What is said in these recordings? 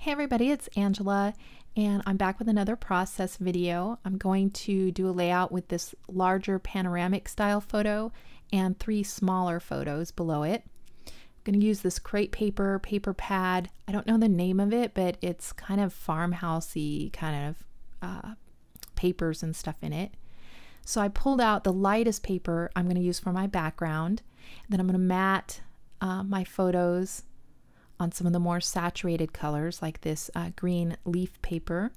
Hey everybody, it's Angela and I'm back with another process video. I'm going to do a layout with this larger panoramic style photo and 3 smaller photos below it. I'm going to use this crepe paper pad. I don't know the name of it, but it's kind of farmhousey kind of papers and stuff in it. So I pulled out the lightest paper I'm going to use for my background. Then I'm going to mat my photos on some of the more saturated colors like this green leaf paper.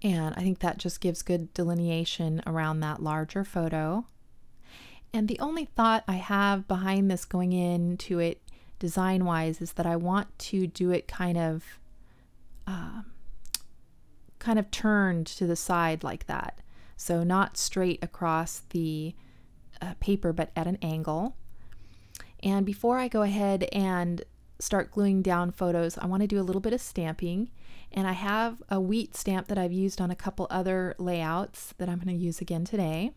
And I think that just gives good delineation around that larger photo. And the only thought I have behind this going into it design-wise is that I want to do it kind of turned to the side like that. So not straight across the paper, but at an angle. And before I go ahead and start gluing down photos, I want to do a little bit of stamping. And I have a wheat stamp that I've used on a couple other layouts that I'm going to use again today.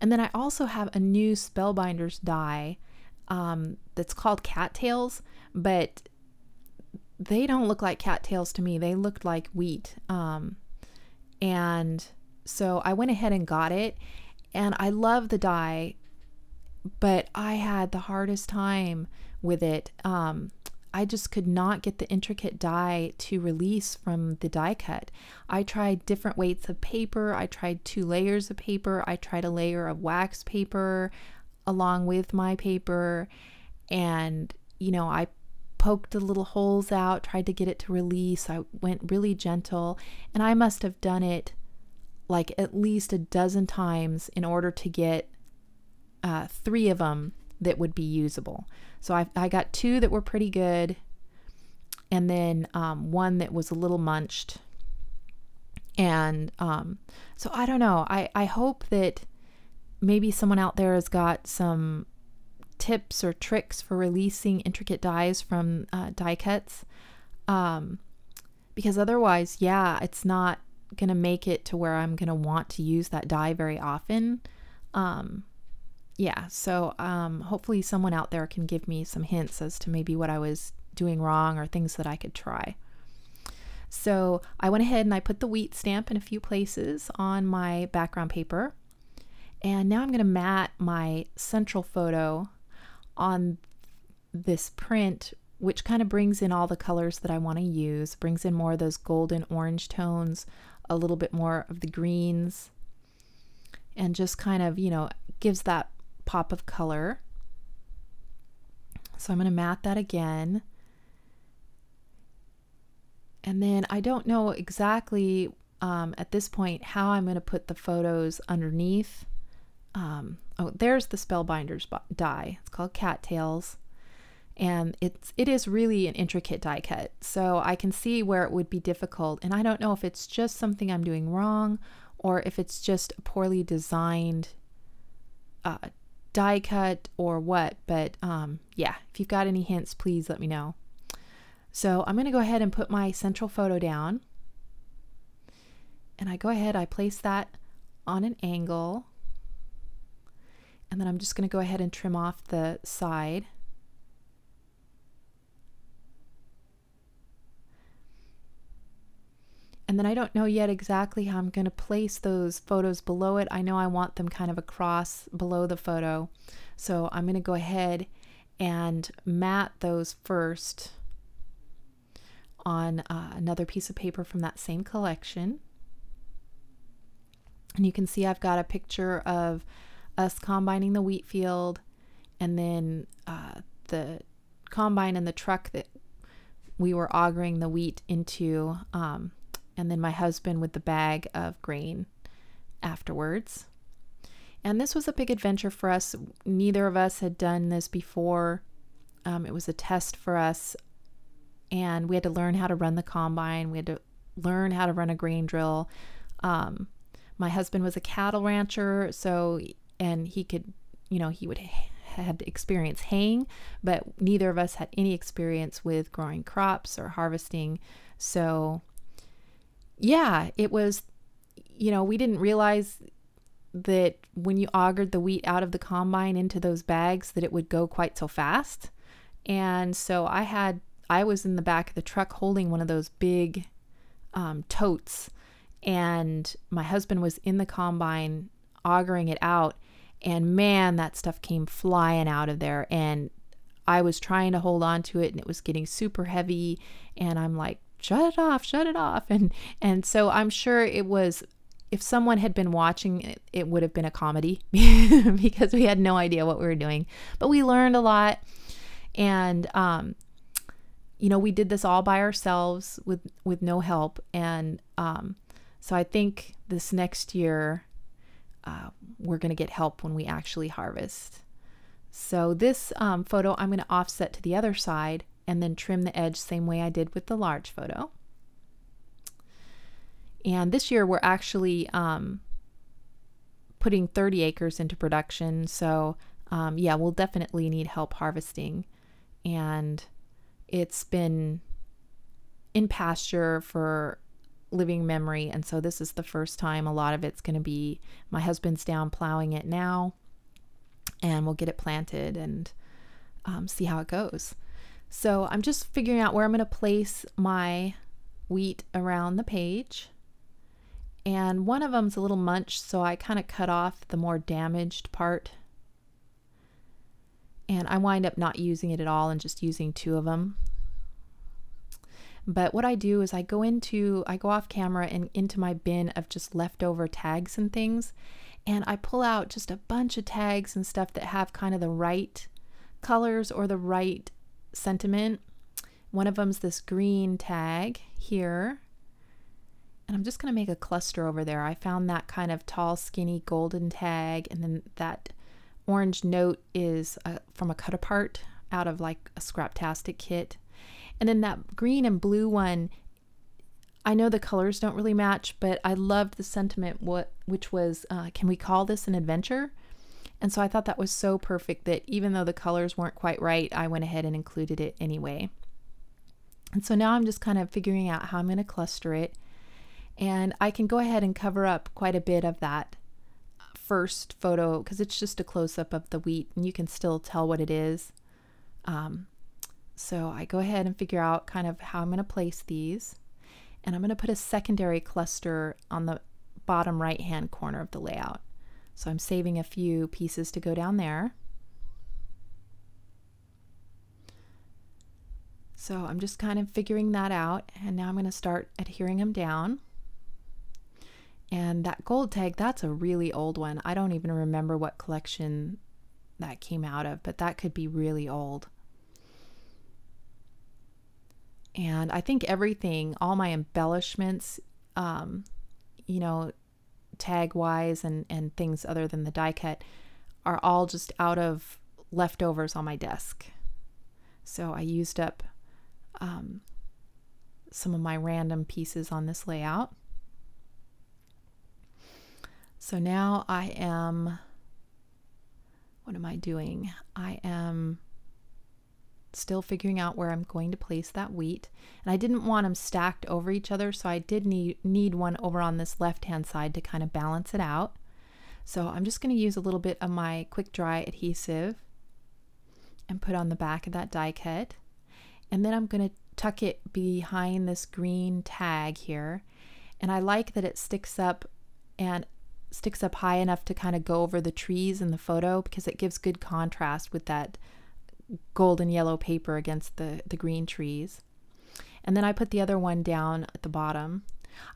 And then I also have a new Spellbinders die that's called cattails, but they don't look like cattails to me. They looked like wheat. And so I went ahead and got it. And I love the die, but I had the hardest time with it. I just could not get the intricate die to release from the die cut. I tried different weights of paper. I tried 2 layers of paper. I tried a layer of wax paper along with my paper. And, you know, I poked the little holes out, tried to get it to release. I went really gentle, and I must have done it like at least a dozen times in order to get 3 of them that would be usable. So I got 2 that were pretty good, and then 1 that was a little munched. And so I don't know. I hope that maybe someone out there has got some tips or tricks for releasing intricate dies from die cuts, because otherwise, yeah, it's not gonna make it to where I'm gonna want to use that die very often. Yeah, so hopefully someone out there can give me some hints as to maybe what I was doing wrong or things that I could try. So I went ahead and I put the wheat stamp in a few places on my background paper. And now I'm going to mat my central photo on this print, which kind of brings in all the colors that I want to use, brings in more of those golden orange tones, a little bit more of the greens, and just kind of, you know, gives that pop of color. So I'm going to mat that again. And then I don't know exactly at this point how I'm going to put the photos underneath. Oh, there's the Spellbinders die. It's called Cattails. And it is really an intricate die cut. So I can see where it would be difficult. And I don't know if it's just something I'm doing wrong or if it's just a poorly designed die cut or what, but yeah, if you've got any hints, please let me know. So I'm going to go ahead and put my central photo down, and I go ahead, I place that on an angle, and then I'm just going to go ahead and trim off the side. And then I don't know yet exactly how I'm going to place those photos below it. I know I want them kind of across below the photo. So I'm going to go ahead and mat those first on another piece of paper from that same collection. And you can see I've got a picture of us combining the wheat field, and then the combine and the truck that we were augering the wheat into, and then my husband with the bag of grain afterwards. And this was a big adventure for us. Neither of us had done this before. It was a test for us, and we had to learn how to run the combine. We had to learn how to run a grain drill. My husband was a cattle rancher, and he could, you know, he had experience haying, but neither of us had any experience with growing crops or harvesting. So yeah, it was, you know, we didn't realize that when you augured the wheat out of the combine into those bags that it would go quite so fast. And so I had I was in the back of the truck holding one of those big totes, and my husband was in the combine augering it out, and man, that stuff came flying out of there, and I was trying to hold on to it, and it was getting super heavy, and I'm like, shut it off. And so I'm sure it was, if someone had been watching it, it would have been a comedy because we had no idea what we were doing, but we learned a lot. And, you know, we did this all by ourselves with no help. And, so I think this next year, we're going to get help when we actually harvest. So this photo, I'm going to offset to the other side and then trim the edge same way I did with the large photo. And this year we're actually putting 30 acres into production. So yeah, we'll definitely need help harvesting. And it's been in pasture for living memory. And so this is the first time. A lot of it's going to be, my husband's down plowing it now, and we'll get it planted and see how it goes. So I'm just figuring out where I'm going to place my wheat around the page. And one of them's a little munched, so I kind of cut off the more damaged part. And I wind up not using it at all and just using 2 of them. But what I do is I go off camera and into my bin of just leftover tags and things. And I pull out just a bunch of tags and stuff that have kind of the right colors or the right sentiment. One of them's this green tag here. And I'm just going to make a cluster over there. I found that kind of tall, skinny, golden tag. And then that orange note is from a cut apart out of like a Scraptastic kit. And then that green and blue one, I know the colors don't really match, but I loved the sentiment, which was, can we call this an adventure? And so I thought that was so perfect that even though the colors weren't quite right, I went ahead and included it anyway. And so now I'm just kind of figuring out how I'm going to cluster it. And I can go ahead and cover up quite a bit of that first photo because it's just a close-up of the wheat and you can still tell what it is. So I go ahead and figure out kind of how I'm going to place these. And I'm going to put a secondary cluster on the bottom right-hand corner of the layout. So I'm saving a few pieces to go down there. So I'm just kind of figuring that out. And now I'm going to start adhering them down. And that gold tag, that's a really old one. I don't even remember what collection that came out of, but that could be really old. And I think everything, all my embellishments, you know, tag wise and things other than the die cut are all just out of leftovers on my desk. So I used up some of my random pieces on this layout. So now I am, what am I doing? I am still figuring out where I'm going to place that wheat. And I didn't want them stacked over each other, so I did need one over on this left-hand side to kind of balance it out. So I'm just going to use a little bit of my quick dry adhesive and put on the back of that die cut. And then I'm going to tuck it behind this green tag here. And I like that it sticks up high enough to kind of go over the trees in the photo because it gives good contrast with that golden yellow paper against the green trees. And then I put the other one down at the bottom.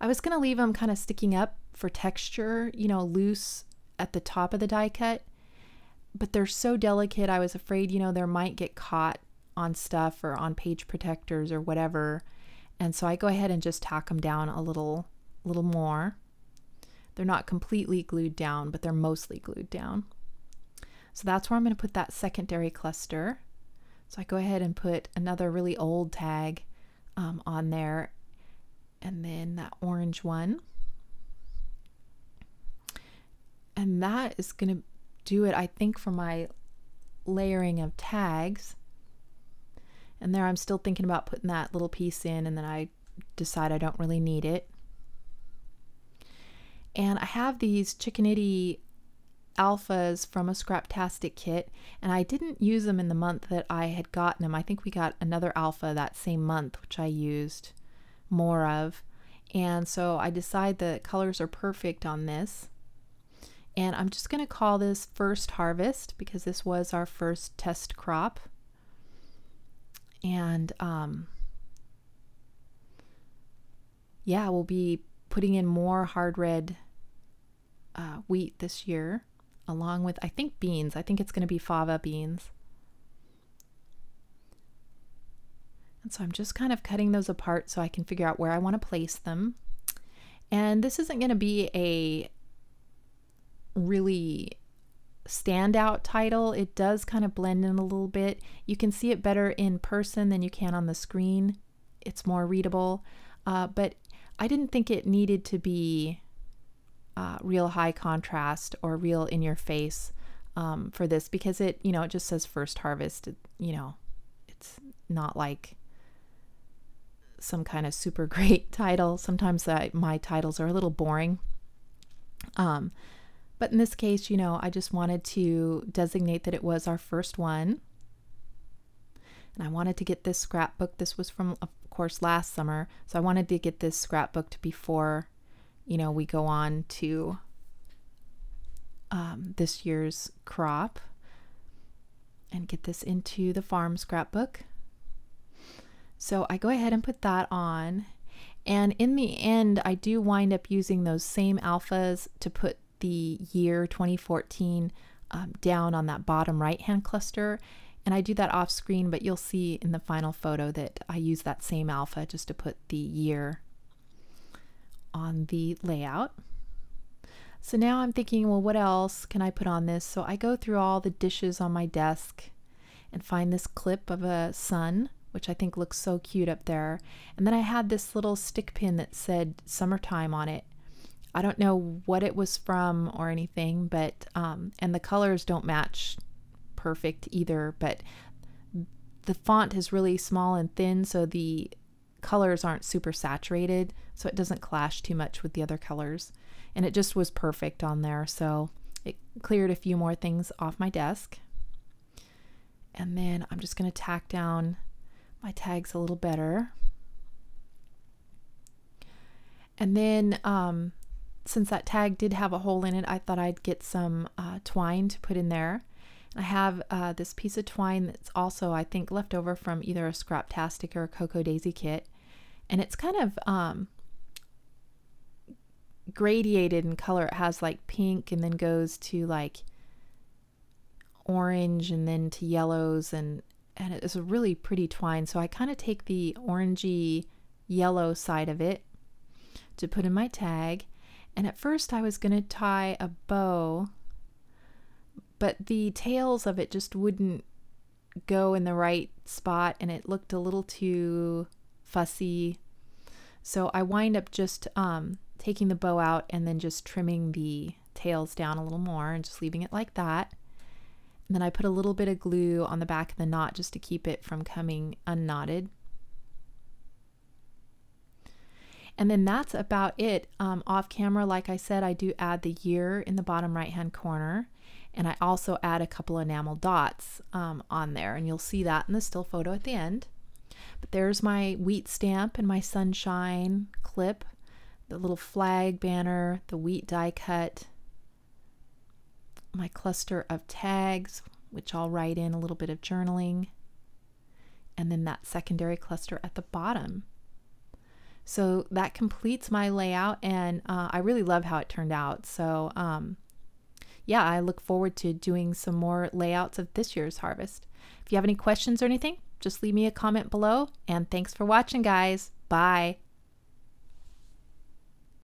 I was going to leave them kind of sticking up for texture, you know, loose at the top of the die cut, but they're so delicate. I was afraid, you know, there might get caught on stuff or on page protectors or whatever. And so I go ahead and just tack them down a little more. They're not completely glued down, but they're mostly glued down. So that's where I'm going to put that secondary cluster. So I go ahead and put another really old tag on there, and then that orange one. And that is going to do it, I think, for my layering of tags. And there I'm still thinking about putting that little piece in, and then I decide I don't really need it. And I have these Chickadee alphas from a Scraptastic kit, and I didn't use them in the month that I had gotten them. I think we got another alpha that same month, which I used more of. And so I decide the colors are perfect on this. And I'm just going to call this First Harvest because this was our first test crop. And yeah, we'll be putting in more hard red wheat this year, along with, I think, beans. I think it's going to be fava beans. And so I'm just kind of cutting those apart so I can figure out where I want to place them. And this isn't going to be a really standout title. It does kind of blend in a little bit. You can see it better in person than you can on the screen. It's more readable, but I didn't think it needed to be real high contrast or real in your face for this, because it, you know, it just says First Harvest. You know, it's not like some kind of super great title. Sometimes my titles are a little boring. But in this case, you know, I just wanted to designate that it was our first one. And I wanted to get this scrapbook. This was from, of course, last summer. So I wanted to get this scrapbooked before, you know, we go on to this year's crop and get this into the farm scrapbook. So I go ahead and put that on. And in the end, I do wind up using those same alphas to put the year 2014 down on that bottom right hand cluster, and I do that off screen, but you'll see in the final photo that I use that same alpha just to put the year on the layout. So now I'm thinking, well, what else can I put on this? So I go through all the dishes on my desk and find this clip of a sun, which I think looks so cute up there, and then I had this little stick pin that said summertime on it. I don't know what it was from or anything, but and the colors don't match perfect either, but the font is really small and thin, so the colors aren't super saturated, so it doesn't clash too much with the other colors, and it just was perfect on there. So it cleared a few more things off my desk, and then I'm just going to tack down my tags a little better. And then since that tag did have a hole in it, I thought I'd get some twine to put in there. And I have this piece of twine that's also, I think, left over from either a Scraptastic or a Cocoa Daisy kit. And it's kind of gradiated in color. It has like pink and then goes to like orange and then to yellows, and it is a really pretty twine. So I kind of take the orangey yellow side of it to put in my tag. And at first I was going to tie a bow, but the tails of it just wouldn't go in the right spot, and it looked a little too fussy. So I wind up just taking the bow out and then just trimming the tails down a little more and just leaving it like that. And then I put a little bit of glue on the back of the knot just to keep it from coming unknotted. And then that's about it. Off camera, like I said, I do add the year in the bottom right hand corner, and I also add a couple enamel dots on there, and you'll see that in the still photo at the end. But there's my wheat stamp and my sunshine clip, the little flag banner, the wheat die cut, my cluster of tags, which I'll write in a little bit of journaling, and then that secondary cluster at the bottom. So that completes my layout, and I really love how it turned out. So yeah, I look forward to doing some more layouts of this year's harvest. If you have any questions or anything, just leave me a comment below, and thanks for watching, guys. Bye.